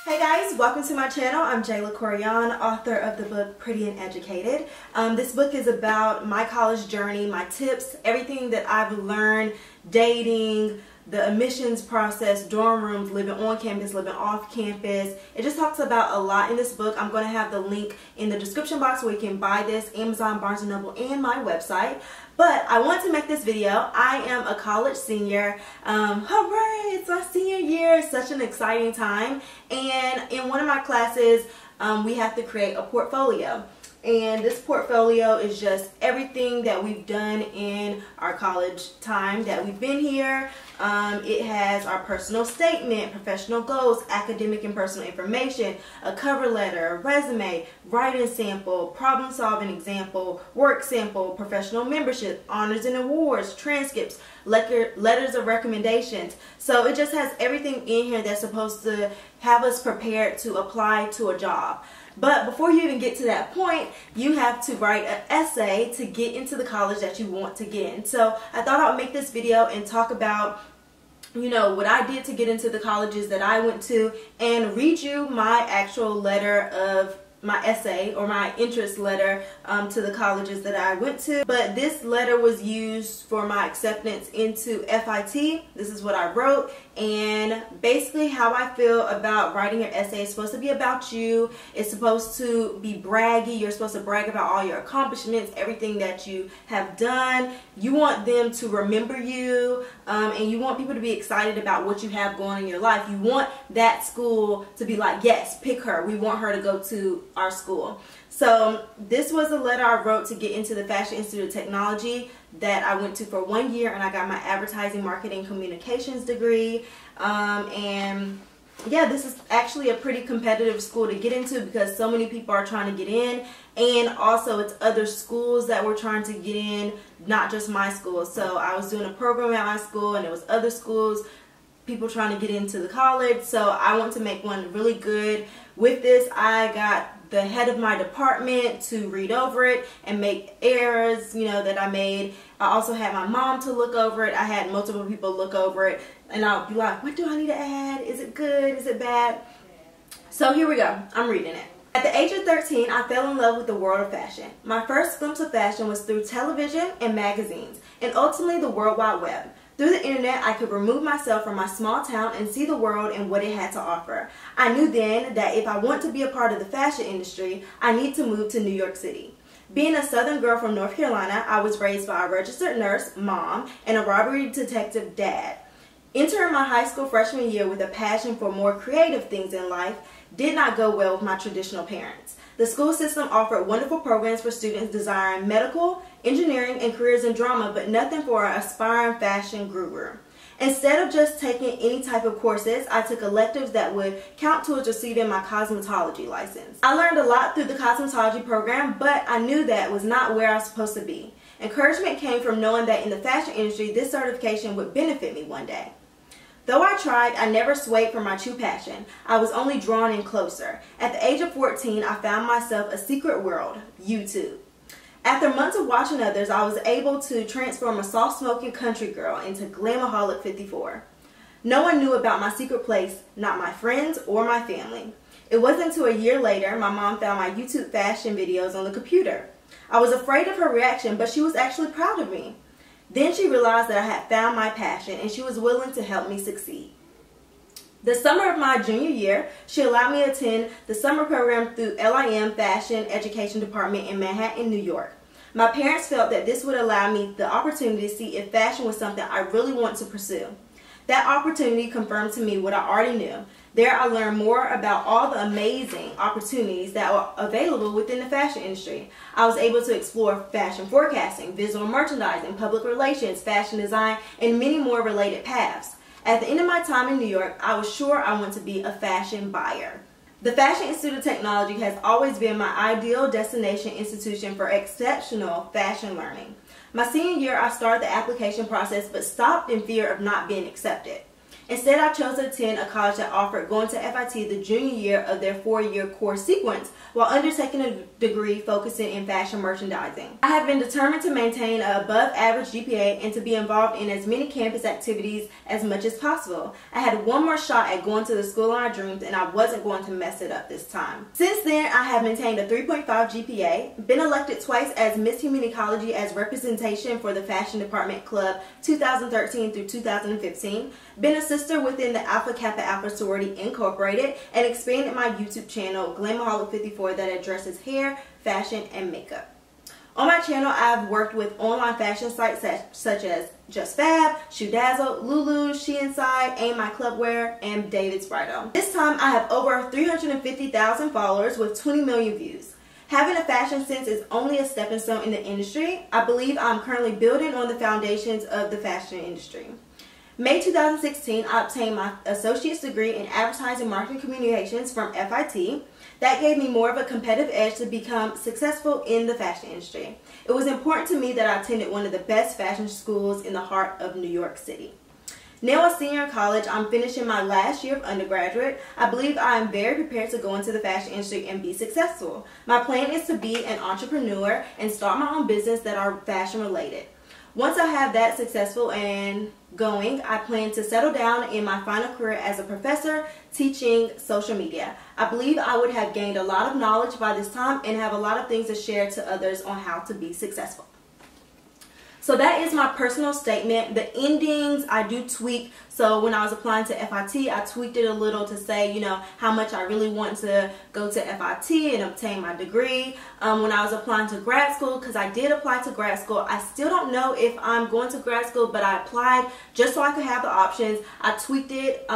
Hey guys, welcome to my channel. I'm Jayla Koriyan, author of the book Pretty and Educated. This book is about my college journey, my tips, everything that I've learned, dating, the admissions process, dorm rooms, living on campus, living off campus. It just talks about a lot in this book. I'm going to have the link in the description box where you can buy this, Amazon, Barnes & Noble, and my website. But I want to make this video. I am a college senior. Hooray! It's my senior year. It's such an exciting time. And in one of my classes, we have to create a portfolio. And this portfolio is just everything that we've done in our college time that we've been here. It has our personal statement, professional goals, academic and personal information, a cover letter, a resume, writing sample, problem solving example, work sample, professional membership, honors and awards, transcripts, letters of recommendations. So it just has everything in here that's supposed to have us prepared to apply to a job. But before you even get to that point, you have to write an essay to get into the college that you want to get in. So I thought I would make this video and talk about, you know, what I did to get into the colleges that I went to and read you my actual letter of my essay or my interest letter to the colleges that I went to. But this letter was used for my acceptance into FIT. This is what I wrote, and basically how I feel about writing your essay is supposed to be about you. It's supposed to be braggy. You're supposed to brag about all your accomplishments, everything that you have done. You want them to remember you, and you want people to be excited about what you have going on in your life. You want that school to be like, yes, pick her. We want her to go to our school. So this was a letter I wrote to get into the Fashion Institute of Technology that I went to for 1 year, and I got my advertising, marketing, communications degree. And yeah, this is actually a pretty competitive school to get into because so many people are trying to get in, and also it's other schools that were trying to get in, not just my school. So I was doing a program at my school and it was other schools, people trying to get into the college. So I want to make one really good. With this, I got the head of my department to read over it and make errors, you know, that I made. I also had my mom to look over it. I had multiple people look over it, and I'll be like, what do I need to add? Is it good? Is it bad? So here we go. I'm reading it. At the age of 13, I fell in love with the world of fashion. My first glimpse of fashion was through television and magazines, and ultimately the World Wide Web. Through the internet, I could remove myself from my small town and see the world and what it had to offer. I knew then that if I want to be a part of the fashion industry, I need to move to New York City. Being a Southern girl from North Carolina, I was raised by a registered nurse, mom, and a robbery detective, dad. Entering my high school freshman year with a passion for more creative things in life did not go well with my traditional parents. The school system offered wonderful programs for students desiring medical, engineering, and careers in drama, but nothing for an aspiring fashion guru. Instead of just taking any type of courses, I took electives that would count towards receiving my cosmetology license. I learned a lot through the cosmetology program, but I knew that was not where I was supposed to be. Encouragement came from knowing that in the fashion industry, this certification would benefit me one day. Though I tried, I never swayed from my true passion. I was only drawn in closer. At the age of 14, I found myself a secret world, YouTube. After months of watching others, I was able to transform a soft-smoking country girl into Glamaholic 54. No one knew about my secret place, not my friends or my family. It wasn't until a year later my mom found my YouTube fashion videos on the computer. I was afraid of her reaction, but she was actually proud of me. Then she realized that I had found my passion, and she was willing to help me succeed. The summer of my junior year, she allowed me to attend the summer program through LIM Fashion Education Department in Manhattan, New York. My parents felt that this would allow me the opportunity to see if fashion was something I really want to pursue. That opportunity confirmed to me what I already knew. There I learned more about all the amazing opportunities that were available within the fashion industry. I was able to explore fashion forecasting, visual merchandising, public relations, fashion design, and many more related paths. At the end of my time in New York, I was sure I wanted to be a fashion buyer. The Fashion Institute of Technology has always been my ideal destination institution for exceptional fashion learning. My senior year, I started the application process but stopped in fear of not being accepted. Instead, I chose to attend a college that offered going to FIT the junior year of their 4-year course sequence while undertaking a degree focusing in fashion merchandising. I have been determined to maintain an above average GPA and to be involved in as many campus activities as much as possible. I had one more shot at going to the school of my dreams, and I wasn't going to mess it up this time. Since then, I have maintained a 3.5 GPA, been elected twice as Miss Communicology as representation for the Fashion Department Club 2013 through 2015, been a sister within the Alpha Kappa Alpha Sorority Incorporated, and expanded my YouTube channel, Glamaholic54, that addresses hair, fashion, and makeup. On my channel, I've worked with online fashion sites such as Just Fab, Shoe Dazzle, Lulu, She Inside, Aim My Clubwear, and David's Bridal. This time, I have over 350,000 followers with 20 million views. Having a fashion sense is only a stepping stone in the industry. I believe I'm currently building on the foundations of the fashion industry. May 2016, I obtained my associate's degree in advertising marketing communications from FIT. That gave me more of a competitive edge to become successful in the fashion industry. It was important to me that I attended one of the best fashion schools in the heart of New York City. Now a senior in college, I'm finishing my last year of undergraduate. I believe I am very prepared to go into the fashion industry and be successful. My plan is to be an entrepreneur and start my own business that are fashion related. Once I have that successful and going, I plan to settle down in my final career as a professor teaching social media. I believe I would have gained a lot of knowledge by this time and have a lot of things to share to others on how to be successful. So that is my personal statement. The endings I do tweak. So when I was applying to FIT, I tweaked it a little to say, you know, how much I really want to go to FIT and obtain my degree. When I was applying to grad school, because I did apply to grad school, I still don't know if I'm going to grad school, but I applied just so I could have the options. I tweaked it.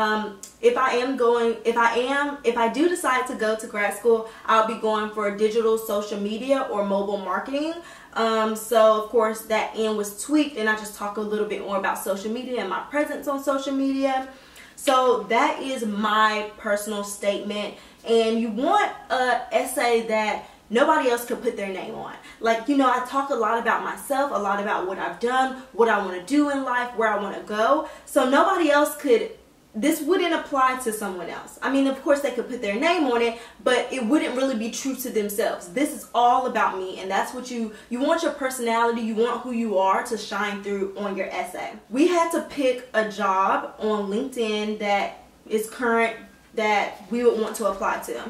If I do decide to go to grad school, I'll be going for digital social media or mobile marketing. So of course that end was tweaked, and I just talk a little bit more about social media and my presence on social media. So that is my personal statement, and you want an essay that nobody else could put their name on. Like, you know, I talk a lot about myself, a lot about what I've done, what I want to do in life, where I want to go. So nobody else could, this wouldn't apply to someone else. I mean, of course they could put their name on it, but it wouldn't really be true to themselves. This is all about me, and that's what you want your personality, you want who you are to shine through on your essay. We had to pick a job on LinkedIn that is current that we would want to apply to.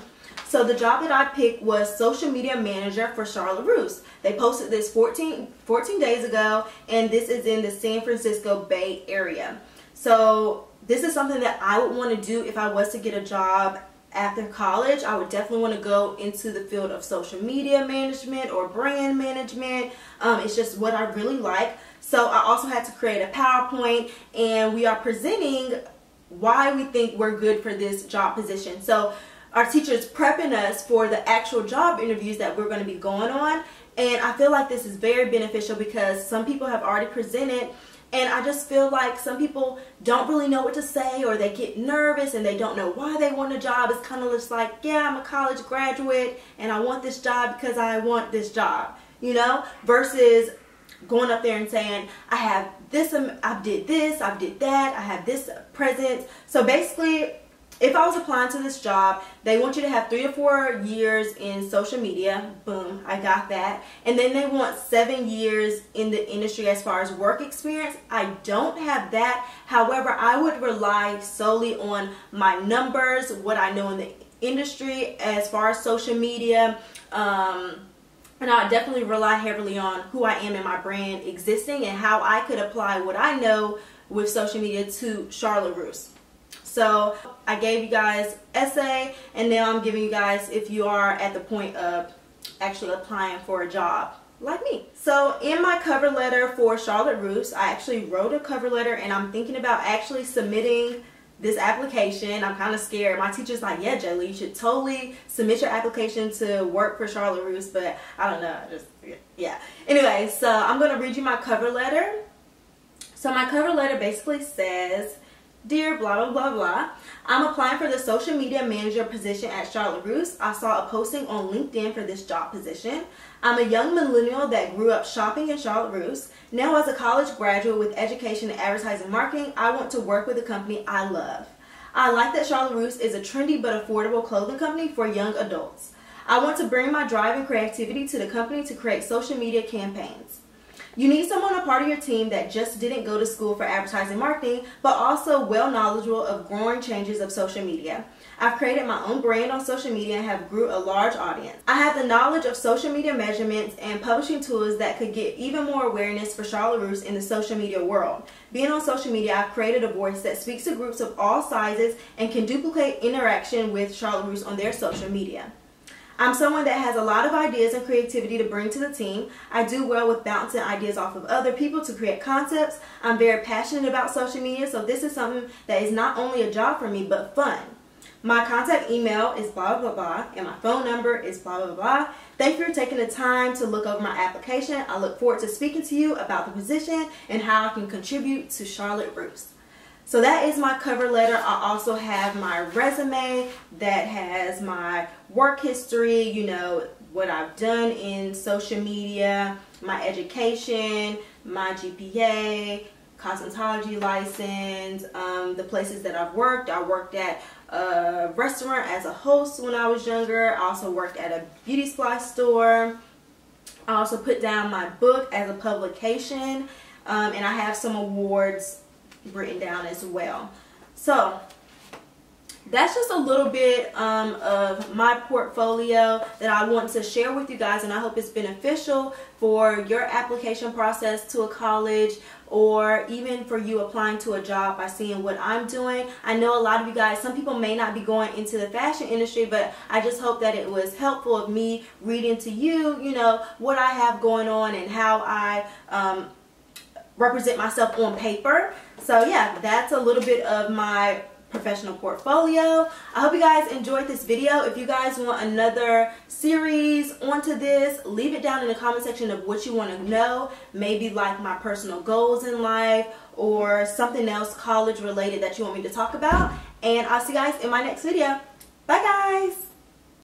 So the job that I picked was social media manager for Charlotte Russe. They posted this 14 days ago, and this is in the San Francisco Bay Area. So this is something that I would want to do if I was to get a job after college. I would definitely want to go into the field of social media management or brand management. It's just what I really like. So I also had to create a PowerPoint, and we are presenting why we think we're good for this job position. So our teacher's prepping us for the actual job interviews that we're going to be going on. And I feel like this is very beneficial because some people have already presented, and I just feel like some people don't really know what to say, or they get nervous and they don't know why they want a job. It's kind of just like, yeah, I'm a college graduate and I want this job because I want this job, you know, versus going up there and saying, I have this, I did this, I did that, I have this present. So basically, if I was applying to this job, they want you to have 3 to 4 years in social media. Boom, I got that. And then they want 7 years in the industry as far as work experience. I don't have that. However, I would rely solely on my numbers, what I know in the industry as far as social media. And I definitely rely heavily on who I am and my brand existing and how I could apply what I know with social media to Charlotte Russe. So I gave you guys essay, and now I'm giving you guys if you are at the point of actually applying for a job like me. So in my cover letter for Charlotte Russe, I actually wrote a cover letter, and I'm thinking about actually submitting this application. I'm kind of scared. My teacher's like, yeah, Jayla, you should totally submit your application to work for Charlotte Russe, but I don't know, yeah. Anyway, so I'm going to read you my cover letter. So my cover letter basically says, Dear blah blah blah blah, I'm applying for the social media manager position at Charlotte Russe. I saw a posting on LinkedIn for this job position. I'm a young millennial that grew up shopping in Charlotte Russe. Now as a college graduate with education in advertising marketing, I want to work with a company I love. I like that Charlotte Russe is a trendy but affordable clothing company for young adults. I want to bring my drive and creativity to the company to create social media campaigns. You need someone a part of your team that just didn't go to school for advertising marketing, but also well knowledgeable of growing changes of social media. I've created my own brand on social media and have grew a large audience. I have the knowledge of social media measurements and publishing tools that could get even more awareness for Charlotte Russe in the social media world. Being on social media, I've created a voice that speaks to groups of all sizes and can duplicate interaction with Charlotte Russe on their social media. I'm someone that has a lot of ideas and creativity to bring to the team. I do well with bouncing ideas off of other people to create concepts. I'm very passionate about social media, so this is something that is not only a job for me, but fun. My contact email is blah blah blah, and my phone number is blah blah blah. Thank you for taking the time to look over my application. I look forward to speaking to you about the position and how I can contribute to Charlotte Russe. So that is my cover letter. I also have my resume that has my work history, you know, what I've done in social media, my education, my GPA, cosmetology license, the places that I've worked. I worked at a restaurant as a host when I was younger. I also worked at a beauty supply store. I also put down my book as a publication, and I have some awards written down as well. So that's just a little bit of my portfolio that I want to share with you guys, and I hope it's beneficial for your application process to a college, or even for you applying to a job by seeing what I'm doing. I know a lot of you guys, some people may not be going into the fashion industry, but I just hope that it was helpful of me reading to you, you know, what I have going on and how I represent myself on paper. So yeah, that's a little bit of my professional portfolio. I hope you guys enjoyed this video. If you guys want another series onto this, leave it down in the comment section of what you want to know. Maybe like my personal goals in life or something else college related that you want me to talk about. And I'll see you guys in my next video. Bye guys!